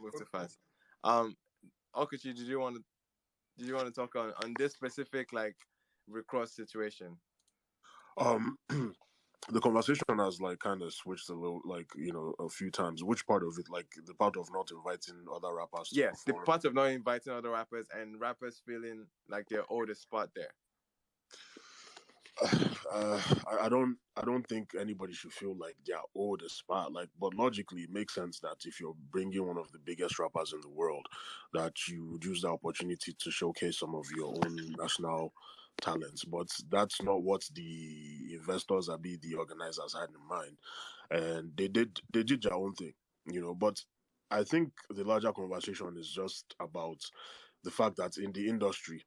move too fast. Okuchi, did you want to talk on this specific like recross situation? The conversation has like kind of switched a little, like, a few times. Which part of it, like the part of not inviting other rappers to Yes, the perform? part of not inviting other rappers and rappers feeling like they're owed a spot there. I don't think anybody should feel like they're owed a spot. Like, but logically, it makes sense that if you're bringing one of the biggest rappers in the world, that you would use the opportunity to showcase some of your own national talents. But that's not what the investors, or be the organizers, had in mind, and they did their own thing, But I think the larger conversation is just about the fact that in the industry,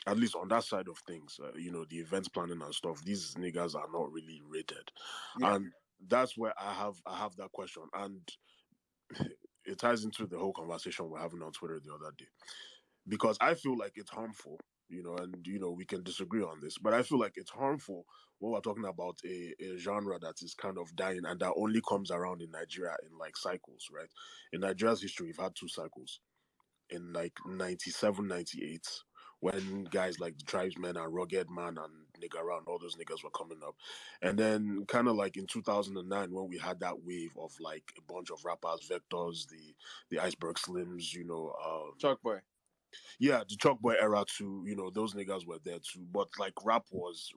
at least on that side of things, the events planning and stuff, these niggas are not really rated, Yeah. and that's where I have that question, and it ties into the whole conversation we're having on Twitter the other day, because I feel like it's harmful, and we can disagree on this, but I feel like it's harmful when we're talking about a genre that is kind of dying and that only comes around in Nigeria in like cycles, right? In Nigeria's history, we've had two cycles in like 97, 98, when guys like the Tribesmen and Rugged Man and Nigga and all those niggas were coming up. And then kind of like in 2009, when we had that wave of like a bunch of rappers, Vectors, the Iceberg Slims, Chalk Boy. yeah, the Chalk Boy era too, those niggas were there too. But like rap was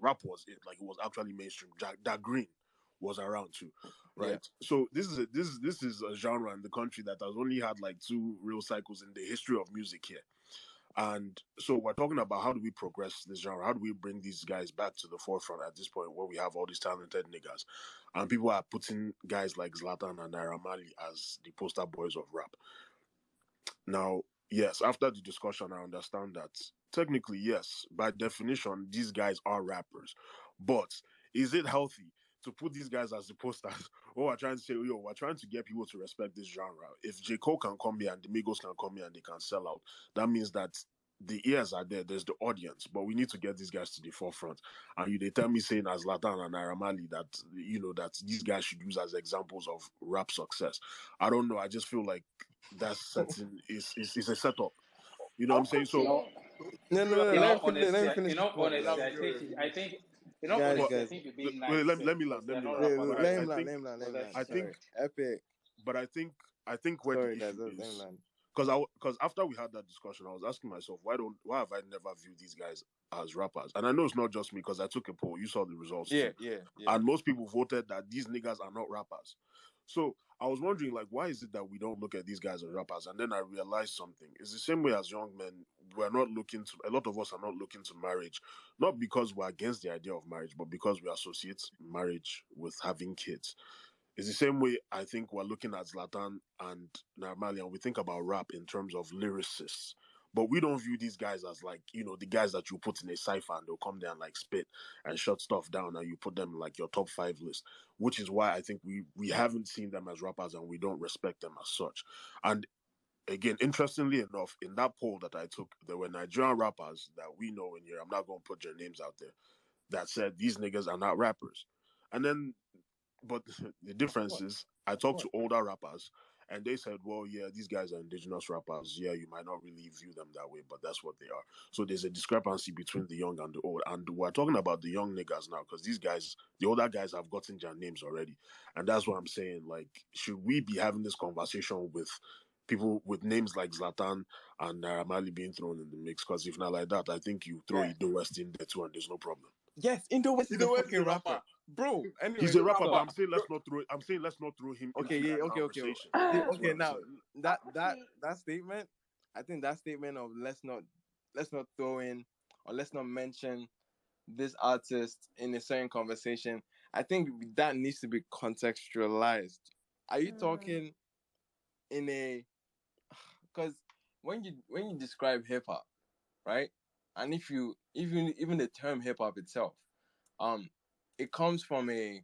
it. Like, it was actually mainstream. That Green was around too, right? Yeah. So this is a genre in the country that has only had like two real cycles in the history of music here. And so we're talking about, how do we progress this genre? How do we bring these guys back to the forefront at this point where we have all these talented niggas? And people are putting guys like Zlatan and Naira Marley as the poster boys of rap. Now, yes, after the discussion, I understand that technically, yes, by definition, these guys are rappers. But is it healthy to put these guys as the posters? Oh, we're trying to say, we're trying to get people to respect this genre. If J. Cole can come here and the Migos can come here and they can sell out, that means that the ears are there, there's the audience, but we need to get these guys to the forefront. And they tell me saying as Zlatan and Naira Marley that, that these guys should use as examples of rap success. I don't know. I just feel like that setting is a setup. You know what I'm saying? So, No, no, no. In Let all me finish. Let honesty, me finish in this all point. honesty, in all Guys, but honesty, I guys. think you're being wait, nice let me land. because Let they're me not land. Wait, rappers. But let him I land. think, Let him land. Let him land. I Sorry. think, Epic. but I think where the Sorry, guys. issue Let him is, land. because after we had that discussion, I was asking myself, why have I never viewed these guys as rappers? And I know it's not just me, because I took a poll. You saw the results Yeah, too, yeah. and most people voted that these niggas are not rappers. So I was wondering, like, why is it that we don't look at these guys as rappers? And then I realized something. It's the same way as young men. A lot of us are not looking to marriage, not because we're against the idea of marriage, but because we associate marriage with having kids. It's the same way I think we're looking at Zlatan and Naira and we think about rap in terms of lyricists. But we don't view these guys as like, the guys that you put in a cipher and they'll come there and like spit and shut stuff down and you put them in like your top five list, which is why I think we haven't seen them as rappers and we don't respect them as such. And again, interestingly enough, in that poll that I took, there were Nigerian rappers that we know in here. I'm not going to put their names out there, that said these niggas are not rappers. And then, but the difference is, I talked to older rappers, and they said, "Well, yeah, these guys are indigenous rappers. Yeah, you might not really view them that way, but that's what they are." So there's a discrepancy between the young and the old, and we're talking about the young niggas now because these guys, the older guys, have gotten their names already, and that's what I'm saying. Like, should we be having this conversation with people with names like Zlatan and Naira Marley being thrown in the mix? Because if not like that, I think you throw Yeah. Ido West in there too, and there's no problem. Yes, Indo West is a fucking rapper. Bro, anyway. He's a rapper, but But I'm saying let's not throw him Okay, into yeah, that okay. conversation. See, That's what okay, I'm now saying. that statement, I think that statement of let's not throw in or let's not mention this artist in a certain conversation, I think that needs to be contextualized. Are you talking in a, because when you describe hip hop, right? And if you even the term hip hop itself, it comes from a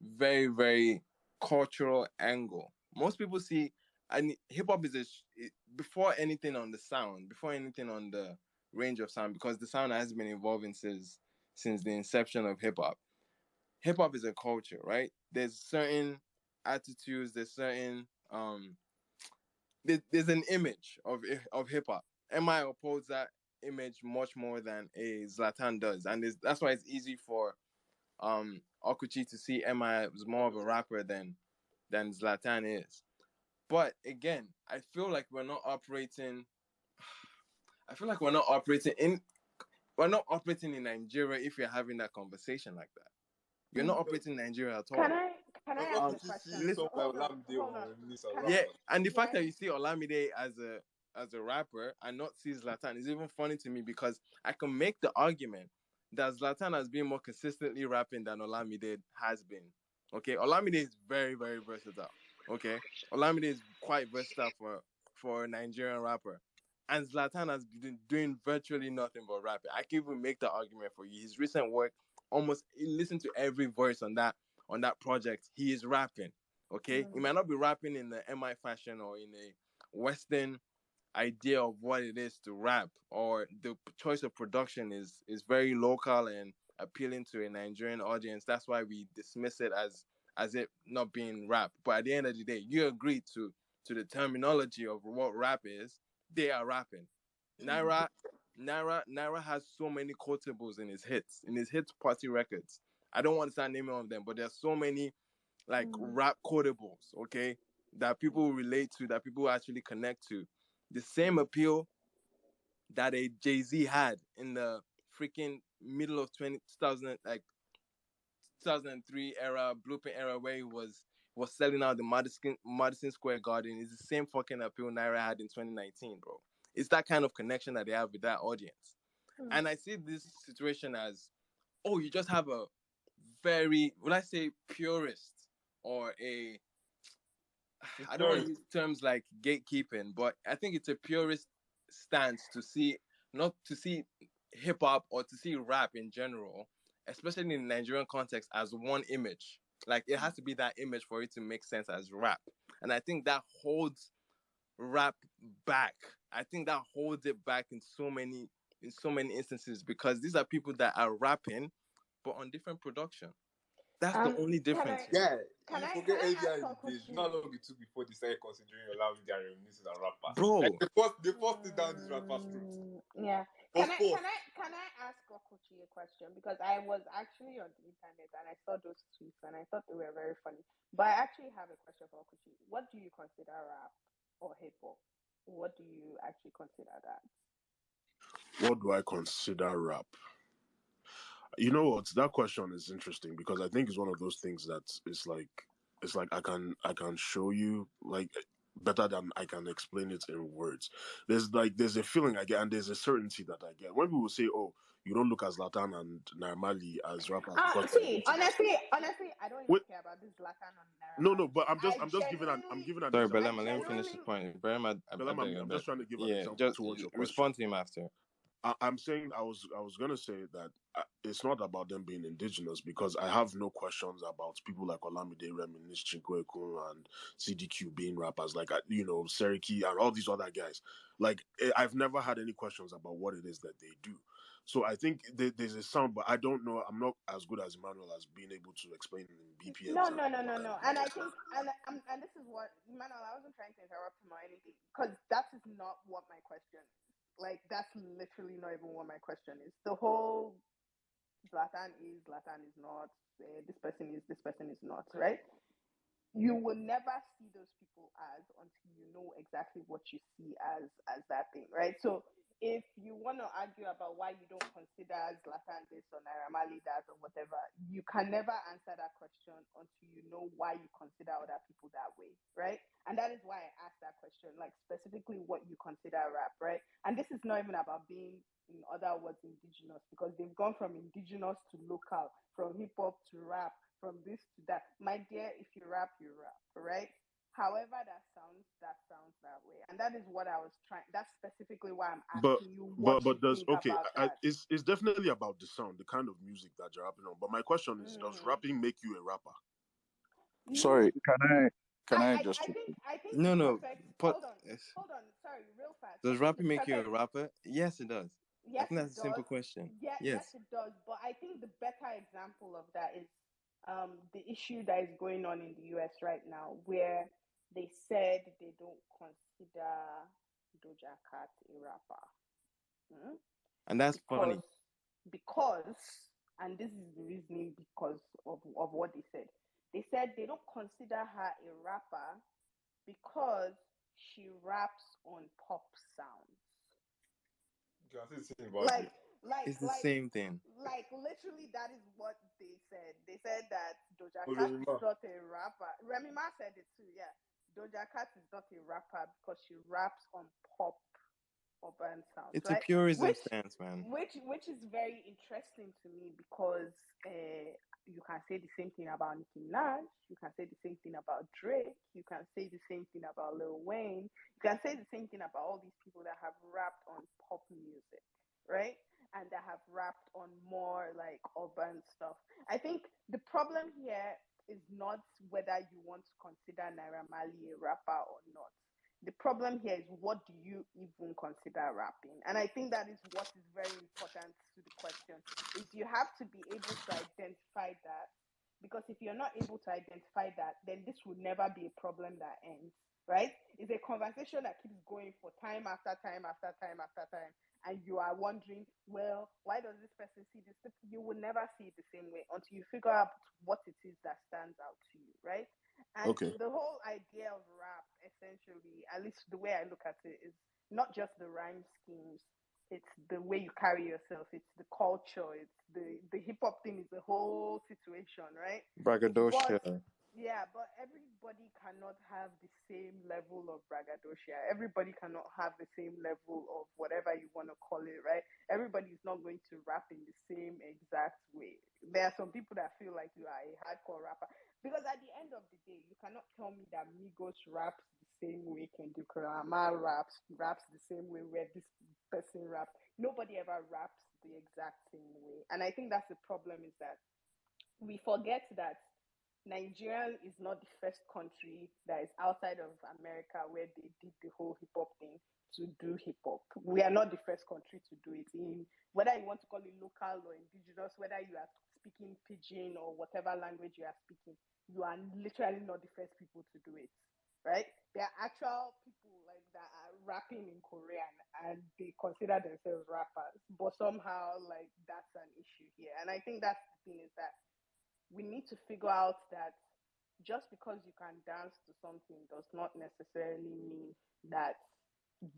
very, very cultural angle. Most people see, and hip hop is before anything on the sound, before anything on the range of sound, because the sound has been evolving since the inception of hip hop. Hip hop is a culture, right? There's certain attitudes, there's certain there's an image of hip hop. MI upholds that image much more than a Zlatan does, and that's why it's easy for Okuchi to see MI as more of a rapper than Zlatan is. But again, I feel like we're not operating. I feel like we're not operating in Nigeria if you're having that conversation like that. You're not operating in Nigeria at all. Can I ask a question? Hold on. Yeah, and the fact that you see Olamide as a rapper and not see Zlatan is even funny to me, because I can make the argument that Zlatan has been more consistently rapping than Olamide has been. Okay, Olamide is very, very versatile. Okay, Olamide is quite versatile for a Nigerian rapper, and Zlatan has been doing virtually nothing but rapping. I can even make the argument for you. His recent work, almost listen to every verse on that project. He is rapping. Okay, he might not be rapping in the MI fashion or in a Western idea of what it is to rap, or the choice of production is very local and appealing to a Nigerian audience. That's why we dismiss it as it not being rap. But at the end of the day, you agree to the terminology of what rap is. They are rapping. Naira has so many quotables in his hits party records. I don't want to start naming all of them, but there's so many like rap quotables, okay, that people relate to, that people actually connect to. The same appeal that a Jay-Z had in the freaking middle of 2000, like 2003 era, Blueprint era, where he was selling out the Madison Square Garden, is the same fucking appeal Naira had in 2019, bro. It's that kind of connection that they have with that audience. And I see this situation as, oh, you just have a very, would I say purist, or I don't want to use terms like gatekeeping, but I think it's a purist stance to see, not to see hip hop or to see rap in general, especially in the Nigerian context, as one image. Like, it has to be that image for it to make sense as rap. And I think that holds rap back. I think that holds it back in so many instances, because these are people that are rapping but on different production. That's the only difference. You forget earlier days. You know how long it took before they started considering Olamide and reminiscing and rappers. Bro, like the first thing down this rapper's route. Yeah. Can I ask Okuchi a question? Because I was actually on the internet and I saw those tweets and I thought they were very funny. But I actually have a question for Okuchi. What do you consider rap or hip hop? What do you actually consider that? What do I consider rap? You know what? That question is interesting, because I think it's one of those things that it's like I can show you like better than I can explain it in words. There's a feeling I get, and there's a certainty that I get when people say, "Oh, you don't look as Zlatan and Naira Marley as rappers." See, honestly, I don't even care about this Zlatan and Naira Marley. No, but I'm just giving an sorry, example. Belema, let me finish this point. Belema, I'm just trying to give an example just towards your question. Respond to him after. I'm saying I was gonna say that it's not about them being indigenous, because I have no questions about people like Olamide, Reminisce, Chinkwekun, and CDQ being rappers, like Seriki and all these other guys. Like, I've never had any questions about what it is that they do. So I think there's a sound, but I don't know. I'm not as good as Emmanuel as being able to explain in BPM. No. And I think, and this is what, Emmanuel, I wasn't trying to interrupt him or anything, because that is not what my question is. Like, that's literally not even what my question is. The whole Zlatan is not, this person is not, right? You will never see those people as until you know exactly what you see as that thing, right? So if you want to argue about why you don't consider Zlatan this or Naira Marley that or whatever, you can never answer that question until you know why you consider other people that way, right? And that is why I asked that question, like specifically what you consider rap, right? And this is not even about being, in other words, indigenous, because they've gone from indigenous to local, from hip hop to rap, from this to that. My dear, if you rap, right? However that sounds that way. And that is what I was trying, that's specifically why I'm asking you what you think about that. It's definitely about the sound, the kind of music that you're rapping on. But my question is, does rapping make you a rapper? Sorry, can I just... I think No. Hold on. Sorry, real fast. Does rapping make you a rapper? Yes, it does. Yes, I think that's a simple question. Yes, it does. But I think the better example of that is the issue that is going on in the US right now, where they said they don't consider Doja Cat a rapper. And that's funny. Because, and this is the reasoning because of what they said. They said they don't consider her a rapper because she raps on pop sounds. It's the same thing. Like literally, that is what they said. They said that Doja Cat is not a rapper. Remy Ma said it too. Yeah, Doja Cat is not a rapper because she raps on pop urban sounds. It's right? a purism stance, man. Which is very interesting to me because you can say the same thing about Nicki Minaj. You can say the same thing about Drake. You can say the same thing about Lil Wayne. You can say the same thing about all these people that have rapped on pop music, right? And that have rapped on more like urban stuff. I think the problem here is not whether you want to consider Naira Marley a rapper or not. The problem here is what do you even consider rapping? And I think that is what is very important to the question, is you have to be able to identify that, because if you're not able to identify that, then this will never be a problem that ends, right? It's a conversation that keeps going for time after time after time after time, and you are wondering, well, why does this person see this? You will never see it the same way until you figure out what it is that stands out to you, right? And the whole idea of rap, essentially, at least the way I look at it, is not just the rhyme schemes. It's the way you carry yourself. It's the culture. It's the hip hop thing is the whole situation, right? Braggadocio. But everybody cannot have the same level of braggadocio. Everybody cannot have the same level of whatever you want to call it, right? Everybody is not going to rap in the same exact way. There are some people that feel like you are a hardcore rapper. Because at the end of the day, you cannot tell me that Migos raps the same way Kendrick Lamar raps the same way where this person raps. Nobody ever raps the exact same way. And I think that's the problem, is that we forget that Nigeria is not the first country that is outside of America where they did the whole hip hop thing to do hip hop. We are not the first country to do it. In whether you want to call it local or indigenous, whether you are speaking pidgin or whatever language you are speaking, you are literally not the first people to do it, right? There are actual people like that are rapping in Korean and they consider themselves rappers, but somehow like that's an issue here. And I think that's the thing, is that we need to figure out that just because you can dance to something does not necessarily mean that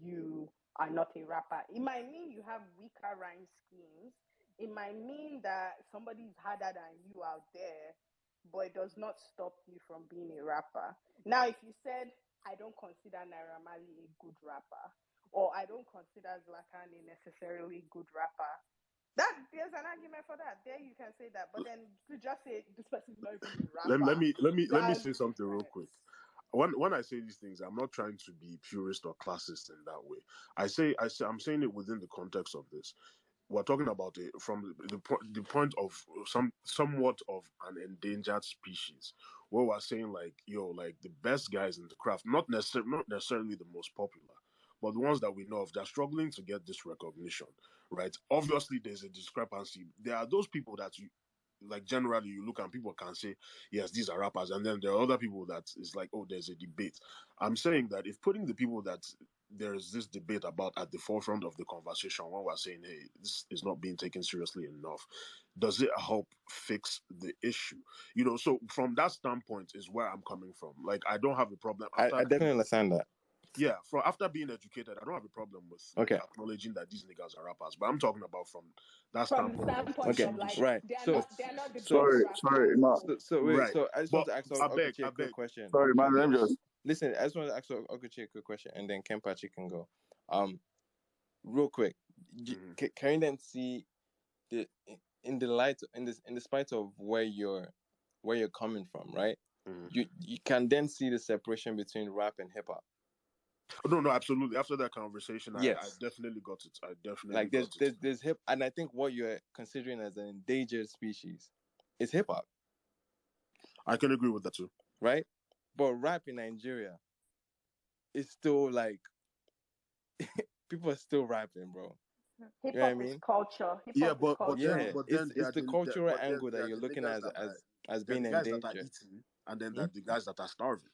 you are not a rapper. It might mean you have weaker rhyme schemes. It might mean that somebody is harder than you out there, but it does not stop you from being a rapper. Now, if you said, I don't consider Naira Marley a good rapper, or I don't consider Zlatan a necessarily good rapper, that there's an argument for that. There you can say that, but then to just say this person's not even a rapper. Let me say something real quick. When I say these things, I'm not trying to be purist or classist in that way. I'm saying it within the context of this. We're talking about it from the point of somewhat of an endangered species, where we're saying like, like the best guys in the craft, not necessarily the most popular, but the ones that we know of, they're struggling to get this recognition, right? Obviously, there's a discrepancy. There are those people that you, like, generally you look and people can say, yes, these are rappers, and then there are other people that is like, oh, there's a debate. I'm saying that if putting the people that there's this debate about at the forefront of the conversation, when we're saying, hey, this is not being taken seriously enough, does it help fix the issue? So from that standpoint is where I'm coming from. Like, I don't have a problem. I definitely understand that. Yeah, after being educated, I don't have a problem with acknowledging that these niggas are rappers. But I'm talking about from that standpoint. Of like, right. They're not the sorry, wait. Right. So I just want to ask Okuchi I a quick question. Sorry, man. Let me just listen. I just want to ask Okuchi a quick question, and then Kempachi can go. Real quick, can you then see the in the light in the spite of where you're coming from, right? You can then see the separation between rap and hip hop. No, absolutely. After that conversation, yes. I definitely got it. I definitely like there's hip, and I think what you're considering as an endangered species is hip hop. I can agree with that too. Right? But rap in Nigeria is still like people are still rapping, bro. Hip hop is culture. But then it's the cultural angle that you're looking at as being the guys endangered. that are eating, and then the guys that are starving.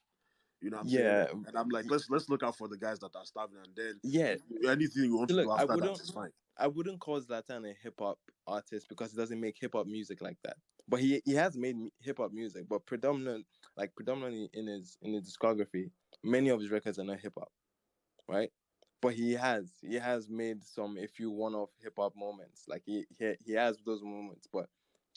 You know what I'm Yeah, saying? And I'm like, let's look out for the guys that are starving, and then yeah. anything you want to Look, do after that is fine. I wouldn't call Zlatan a hip hop artist because he doesn't make hip hop music like that. But he has made hip hop music, but predominantly in his discography, many of his records are not hip hop, right? But he has made some a few one off hip hop moments. Like he has those moments, but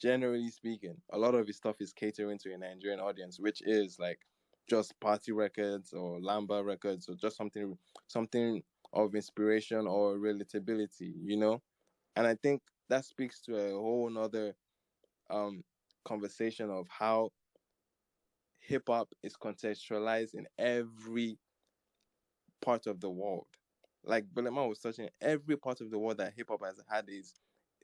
generally speaking, a lot of his stuff is catering to a Nigerian audience, which is like just party records or Lamba records or just something of inspiration or relatability, you know? And I think that speaks to a whole nother um conversation of how hip hop is contextualized in every part of the world. Like Belema was touching, every part of the world that hip hop has had is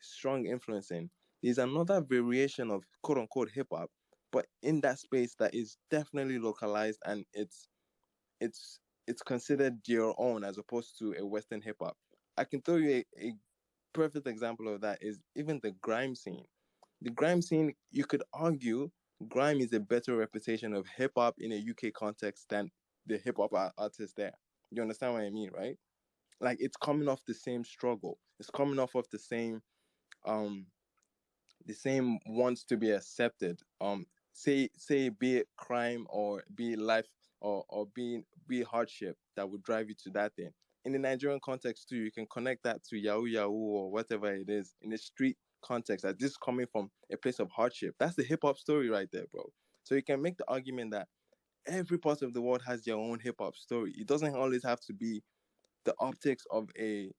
strong influence in. There's another variation of quote unquote hip hop, but in that space that is definitely localized and it's considered your own as opposed to a Western hip hop. I can throw you a perfect example of that is even the grime scene. The grime scene, you could argue, grime is a better representation of hip hop in a UK context than the hip hop artists there. You understand what I mean, right? Like it's coming off the same struggle. It's coming off of um the same wants to be accepted. Say be it crime or be it life or be hardship that would drive you to that thing. In the Nigerian context too, you can connect that to Yahoo Yahoo or whatever it is in the street context that this is coming from a place of hardship. That's the hip hop story right there, bro. So you can make the argument that every part of the world has their own hip hop story. It doesn't always have to be the optics of a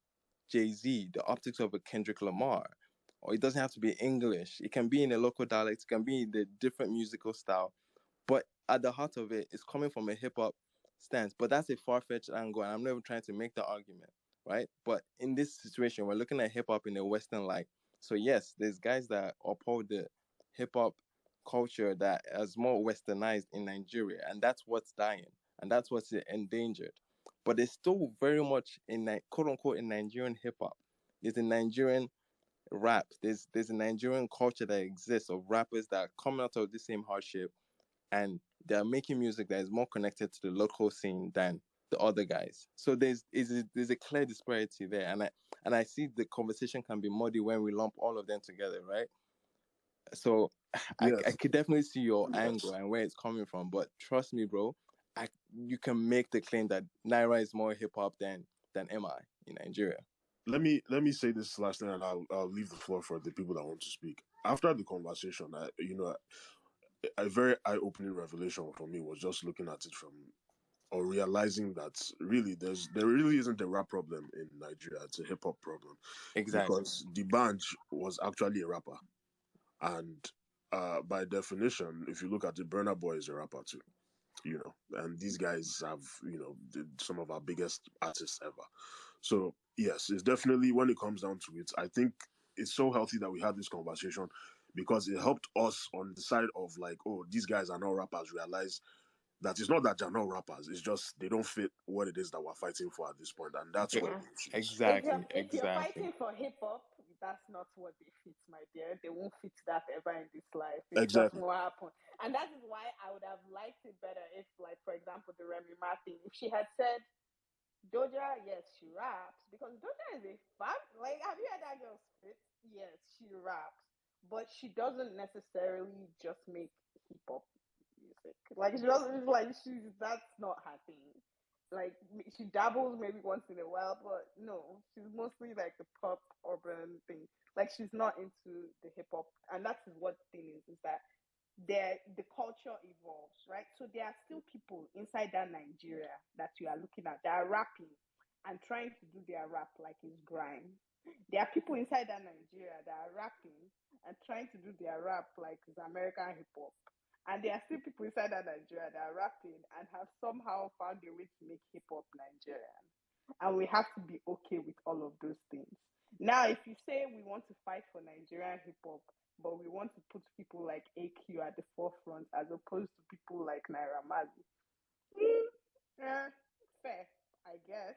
Jay-Z, the optics of a Kendrick Lamar, or it doesn't have to be English. It can be in a local dialect, it can be in the different musical style, but at the heart of it, it's coming from a hip hop stance. But that's a far-fetched angle, and I'm never trying to make the argument, right? But in this situation, we're looking at hip hop in a Western light. So yes, there's guys that uphold the hip hop culture that is more westernized in Nigeria, and that's what's dying, and that's what's endangered. But it's still very much in quote unquote in Nigerian hip hop. There's a Nigerian rap. There's a Nigerian culture that exists of rappers that are coming out of the same hardship and they're making music that is more connected to the local scene than the other guys. So there's a clear disparity there, and I see the conversation can be muddy when we lump all of them together, right? So I Yes, could definitely see your yes. angle and where it's coming from, but trust me, bro, you can make the claim that Naira is more hip hop than MI in Nigeria. Let me say this last thing, and I'll leave the floor for the people that want to speak. After the conversation, a very eye-opening revelation for me was just looking at it from or realizing that really there really isn't a rap problem in Nigeria. It's a hip hop problem Exactly. because D'banj was actually a rapper, and by definition, if you look at it, Burna Boy is a rapper too. And these guys have some of our biggest artists ever. So yes, it's definitely when it comes down to it, I think it's so healthy that we had this conversation because it helped us on the side of like, oh, these guys are not rappers, realize that it's not that they're not rappers, it's just they don't fit what it is that we're fighting for at this point, and that's where Yeah. the issue is. Exactly. If you're Exactly. fighting for hip hop, that's not what they fit, my dear. They won't fit that ever in this life. It just Exactly. won't happen. And that is why I would have liked it better if, like, for example, the Remy Ma thing, if she had said, Doja, yes, she raps, because Doja is a fan. Like, have you heard that girl spit? Yes, she raps, but she doesn't necessarily just make hip hop music. Like, she doesn't, like, that's not her thing. Like, she dabbles maybe once in a while, but no, she's mostly like the pop urban thing. Like, she's not into the hip hop, and that's what the thing is that the culture evolves, right? So there are still people inside that Nigeria that you are looking at that are rapping and trying to do their rap like it's grime. There are people inside that Nigeria that are rapping and trying to do their rap like it's American hip hop. And there are still people inside that Nigeria that are rapping and have somehow found a way to make hip hop Nigerian. And we have to be okay with all of those things. Now, if you say we want to fight for Nigerian hip hop, but we want to put people like AQ at the forefront as opposed to people like Naira Marley. Fair, I guess,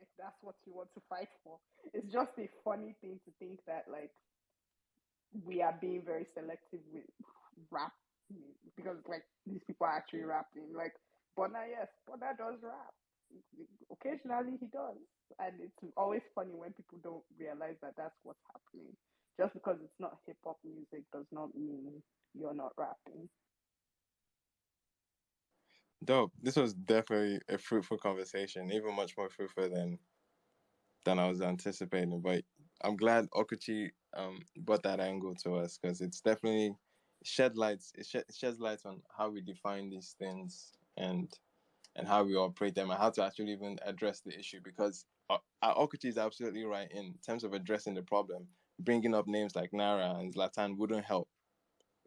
if that's what you want to fight for. It's just a funny thing to think that, like, we are being very selective with rap because, like, these people are actually rapping. Like, Bonner, yes, Bonner does rap. Occasionally he does, and it's always funny when people don't realize that that's what's happening. Just because it's not hip hop music does not mean you're not rapping. Dope. This was definitely a fruitful conversation, even much more fruitful than I was anticipating. But I'm glad Okuchi brought that angle to us, because it's definitely sheds lights on how we define these things and how we operate them and how to actually even address the issue. Because Okuchi is absolutely right in terms of addressing the problem. Bringing up names like Naira and Zlatan wouldn't help.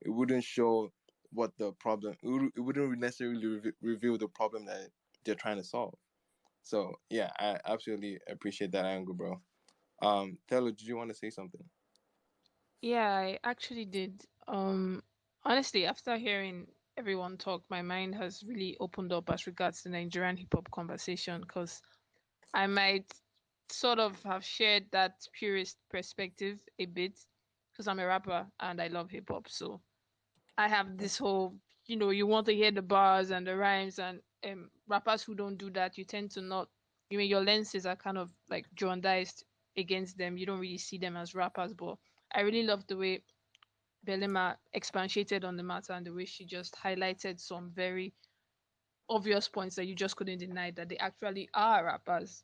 It wouldn't show what the problem. It wouldn't necessarily reveal the problem that they're trying to solve. So yeah, I absolutely appreciate that angle, bro. Taylor, did you want to say something? Yeah, I actually did. Honestly, after hearing everyone talk, my mind has really opened up as regards the Nigerian hip hop conversation, because I might sort of have shared that purist perspective a bit, because I'm a rapper and I love hip hop. So I have this whole, you want to hear the bars and the rhymes, and rappers who don't do that, you tend to not, your lenses are kind of like jaundiced against them. You don't really see them as rappers, but I really love the way Belema expatiated on the matter and the way she just highlighted some very obvious points that you just couldn't deny, that they actually are rappers.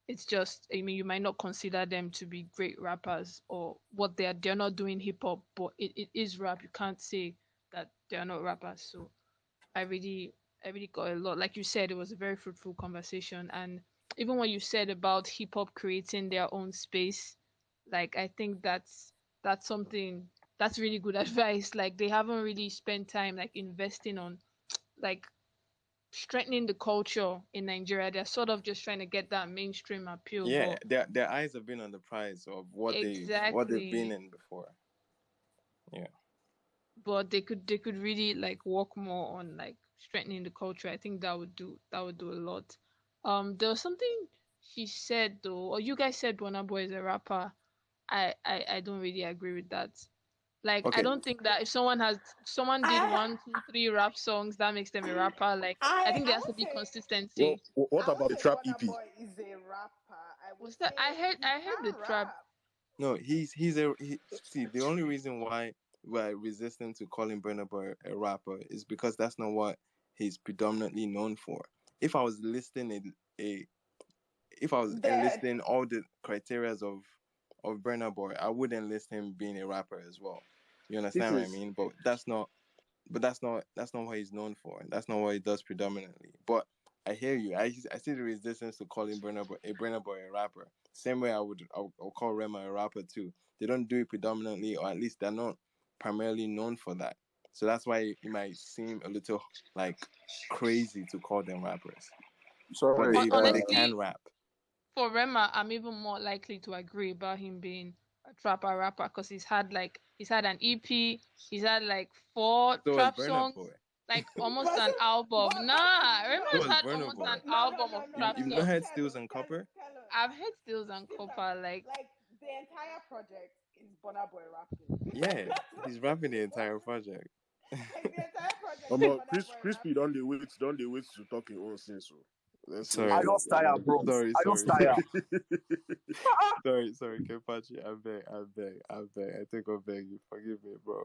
It's just, you might not consider them to be great rappers or what they're not doing hip hop, but it is rap. You can't say that they're not rappers. So I really got a lot. Like you said, it was a very fruitful conversation. And even what you said about hip hop creating their own space, like I think that's something that's really good advice. Like they haven't really spent time like investing on like strengthening the culture in Nigeria. They're sort of just trying to get that mainstream appeal, Yeah, but their eyes have been on the prize of what they've been exactly. in before. Yeah. But they could really like work more on like strengthening the culture. I think that would do a lot. There was something she said though, or you guys said Burna Boy is a rapper. I don't really agree with that. Like I Okay. don't think that if someone did I 1, 2, 3 rap songs, that makes them a rapper. Like I I think I there has to would be say consistency. What I would about the say trap Burna EP? Boy is a rapper. I would Was that I say heard he I heard the can trap. rap. No, see, the only reason why we're resistant to calling Burna Boy a rapper is because that's not what he's predominantly known for. If I was listing a if I was Dead. enlisting all the criterias of Burna Boy, I would enlist him being a rapper as well. You This understand what I is mean? But that's not what he's known for. That's not what he does predominantly. But I hear you. I see the resistance to calling Burna Boy a rapper. Same way I'll call Rema a rapper too. They don't do it predominantly, or at least they're not primarily known for that. So that's why it might seem a little like crazy to call them rappers. But Sorry, they Honestly, can rap. for Rema, I'm even more likely to agree about him being a trapper rapper because he's had an EP, he's had like four So was trap Burna songs, Boy. like almost But an album. Nah, So Rema's was had Burna almost Boy. an album of trap You've not songs. heard Steals and Copper? I've heard Stills and Skills Copper, like like the entire project is Burna Boy rapping. Yeah, That's what he's it rapping the is. entire project. Like the entire project is Burna Boy Crispy rapping. don't they wait to talk in own sense. So let's I Sorry, get just tire, bros. sorry, I just sorry, tire. sorry, Kepachi. I beg. I think I beg you. Forgive me, bro.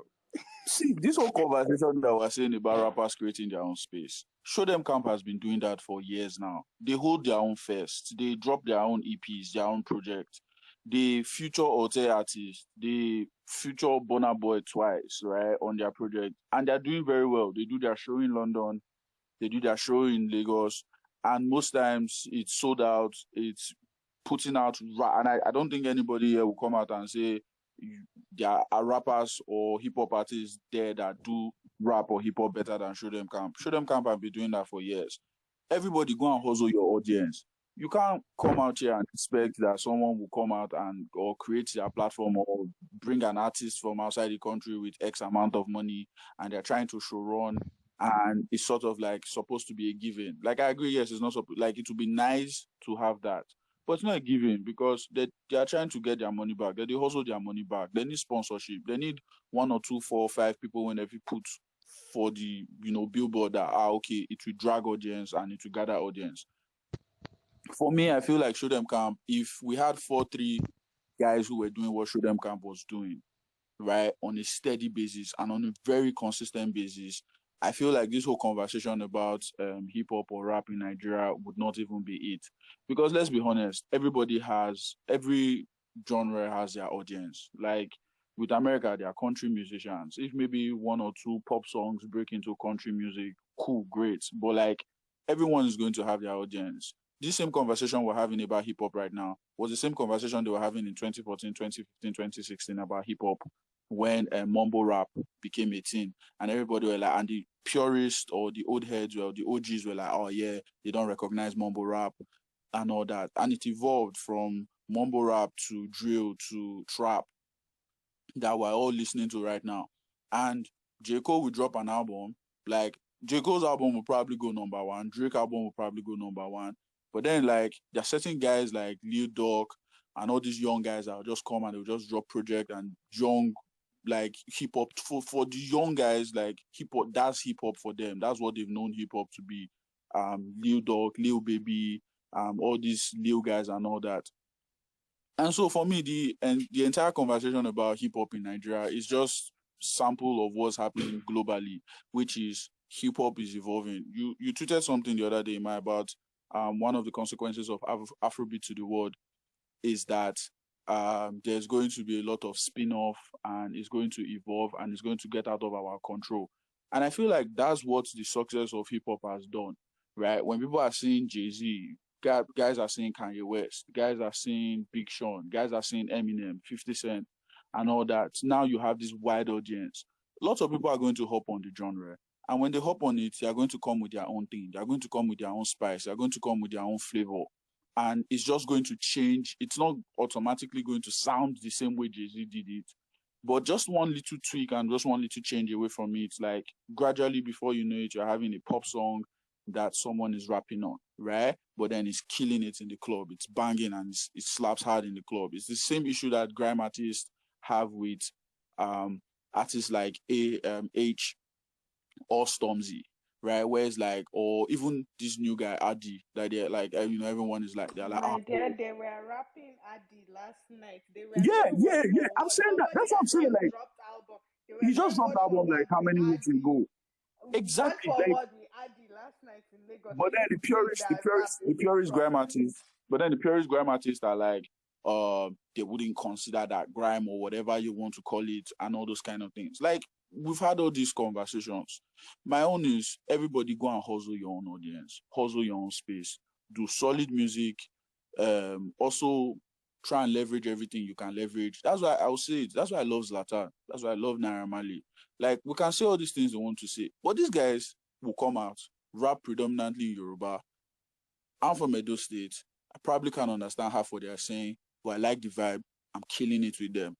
See, this whole conversation that we're saying about rappers creating their own space, Show Them Camp has been doing that for years now. They hold their own fest. They drop their own EPs, their own projects. They feature Ote artists. They feature Burna Boy twice, right, on their project. And they're doing very well. They do their show in London. They do their show in Lagos. And most times it's sold out. It's putting out, and I don't think anybody here will come out and say there are rappers or hip hop artists there that do rap or hip hop better than Show Them Camp. Show Them Camp have been doing that for years. Everybody go and hustle your audience. You can't come out here and expect that someone will come out and or create their platform or bring an artist from outside the country with X amount of money and they're trying to show run and it's sort of like supposed to be a given. Like I agree, yes, it's not like it would be nice to have that. But it's not a given because they are trying to get their money back. They hustle their money back. They need sponsorship. They need 1 or 2, 4, 5 people when they put for the billboard that okay, it will drag audience and it will gather audience. For me, I feel like Show Them Camp, if we had 4-3 guys who were doing what Show Them Camp was doing, right, on a steady basis and on a very consistent basis, I feel like this whole conversation about hip hop or rap in Nigeria would not even be it. Because let's be honest, every genre has their audience. Like with America, they are country musicians. If maybe one or two pop songs break into country music, cool, great. But like everyone is going to have their audience. This same conversation we're having about hip hop right now was the same conversation they were having in 2014, 2015, 2016 about hip hop when mumble rap became a thing, and everybody were like, and the purists or the old heads, well, the OGs were like, oh yeah, they don't recognize mumble rap and all that, and it evolved from mumble rap to drill to trap that we're all listening to right now. And J. Cole will drop an album, like J. Cole's album will probably go number one, Drake album will probably go number one. But then like there are certain guys like Lil Durk and all these young guys that will just come and they'll just drop project and young like hip hop for the young guys, like hip hop, that's hip hop for them. That's what they've known hip hop to be. Lil Durk, Lil Baby, all these Lil guys and all that. And so for me, the entire conversation about hip hop in Nigeria is just sample of what's happening globally, which is hip hop is evolving. You tweeted something the other day, Mai, about one of the consequences of Afrobeat to the world is that there's going to be a lot of spin-off and it's going to evolve and it's going to get out of our control. And I feel like that's what the success of hip hop has done, right? When people are seeing Jay-Z, guys are seeing Kanye West, guys are seeing Big Sean, guys are seeing Eminem, 50 Cent, and all that. Now you have this wide audience. Lots of people are going to hop on the genre. And when they hop on it, they are going to come with their own thing. They are going to come with their own spice. They are going to come with their own flavor. And it's just going to change. It's not automatically going to sound the same way Jay-Z did it. But just one little tweak and just one little change away from it, like gradually before you know it, you're having a pop song that someone is rapping on, right? But then it's killing it in the club. It's banging and it slaps hard in the club. It's the same issue that grime artists have with artists like H or Stormzy, right? Where it's like, or even this new guy Adi, that they're like, everyone is like, they're like, My dear, they were rapping Adi last night. They were yeah, saying yeah, word yeah. for I'm word. saying that. Somebody That's what I'm had saying. just Like, dropped album. They were he just saying dropped word for album like word how with many weeks Adi. ago? Word Exactly. for Like, word with Adi last night in Lagos. but And then you people say that rap the is purist hip-hop. grime artists, but then the purist grime artists are like, they wouldn't consider that grime or whatever you want to call it, and all those kind of things. Like, we've had all these conversations. My own is everybody go and hustle your own audience, hustle your own space, do solid music. Also try and leverage everything you can leverage. That's why I will say it. That's why I love Zlatan. That's why I love Naira Marley. Like, we can say all these things they want to say, but these guys will come out, rap predominantly in Yoruba. I'm from Edo State. I probably can't understand half what they're saying, but I like the vibe. I'm killing it with them,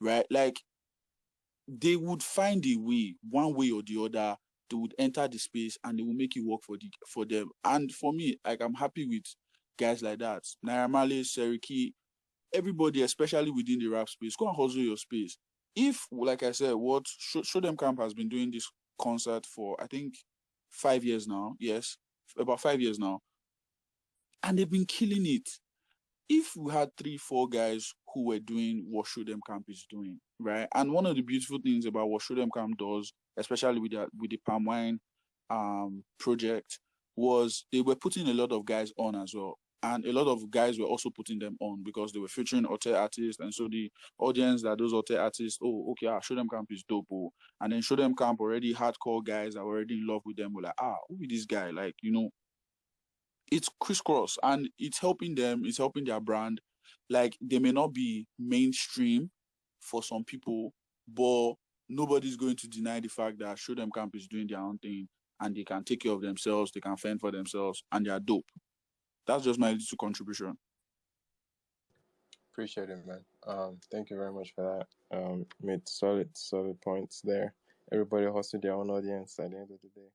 right? Like, they would find a way, one way or the other. They would enter the space and they will make it work for them. And for me, like, I'm happy with guys like that. Naira Marley, Seriki, everybody, especially within the rap space, go and hustle your space. If, like I said, what Show Them Camp has been doing this concert for, I think, 5 years now. Yes, about 5 years now. And they've been killing it. If we had 3-4 guys who were doing what Show Them Camp is doing, right? And one of the beautiful things about what Show Them Camp does, especially with the palm wine project, was they were putting a lot of guys on as well. And a lot of guys were also putting them on because they were featuring hotel artists. And so the audience that those hotel artists, oh, okay, Show Them Camp is dope. Oh. And then Show Them Camp already hardcore guys that were already in love with them were like, who is this guy? Like, it's crisscross and it's helping them, it's helping their brand. Like, they may not be mainstream for some people, but nobody's going to deny the fact that Show Them Camp is doing their own thing and they can take care of themselves, they can fend for themselves, and they are dope. That's just my little contribution. Appreciate it, man. Thank you very much for that. Made solid points there. Everybody hosted their own audience at the end of the day.